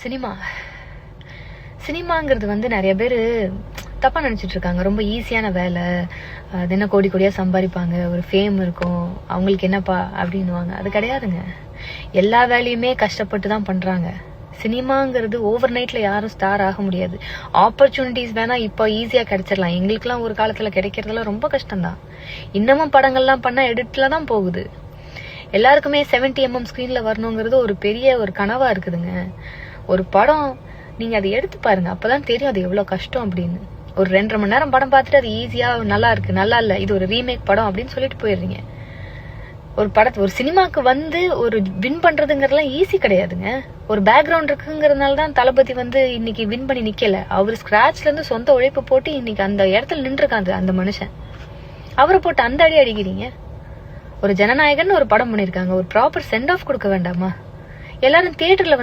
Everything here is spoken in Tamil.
சினிமா சினிமாங்கிறது வந்து நிறைய பேர் தப்பா நினைச்சிட்டு இருக்காங்க. ரொம்ப ஈஸியான வேலை, அது என்ன கோடி கோடியா சம்பாதிப்பாங்க, ஒரு ஃபேம் இருக்கும், அவங்களுக்கு என்னப்பா அப்படின்னுவாங்க. அது கிடையாதுங்க. எல்லா வேலையுமே கஷ்டப்பட்டு தான் பண்றாங்க. சினிமாங்கிறது ஓவர் நைட்ல யாரும் ஸ்டார் ஆக முடியாது. ஆப்பர்ச்சுனிட்டிஸ் வேணா இப்போ ஈஸியா கிடைச்சிடலாம். எங்களுக்குலாம் ஒரு காலத்துல கிடைக்கிறதுலாம் ரொம்ப கஷ்டம்தான். இன்னமும் படங்கள்லாம் பண்ணா எடிட்ல தான் போகுது. எல்லாருக்குமே 70mm ஸ்கிரீன்ல வரணுங்கிறது ஒரு பெரிய ஒரு கனவா இருக்குதுங்க. ஒரு படம் நீங்க அதை எடுத்து பாருங்க, அப்பதான் தெரியும் அது எவ்வளவு கஷ்டம் அப்படின்னு. ஒரு 2.5 மணி நேரம் படம் பார்த்துட்டு அது ஈஸியா நல்லா இருக்கு, நல்லா இல்ல, இது ஒரு ரீமேக் படம் அப்படின்னு சொல்லிட்டு போயிடுறீங்க. ஒரு சினிமாக்கு வந்து ஒரு வின் பண்றதுங்கிறதுலாம் ஈஸி கிடையாதுங்க. ஒரு பேக்ரவுண்ட் இருக்குங்கிறதுனால தான் தளபதி வந்து இன்னைக்கு வின் பண்ணி நிக்கல. அவர் ஸ்கிராச்ல இருந்து சொந்த உழைப்பு போட்டு இன்னைக்கு அந்த இடத்துல நின்றுருக்காங்க அந்த மனுஷன். அவரை போட்டு அந்த அடி அடிக்கிறீங்க. ஒரு ஜனநாயகன் ஒரு படம் பண்ணிருக்காங்க, ஒரு ப்ராப்பர் சென்ட் ஆஃப் கொடுக்க வேண்டாமா? எல்லாரும் தியேட்டர்ல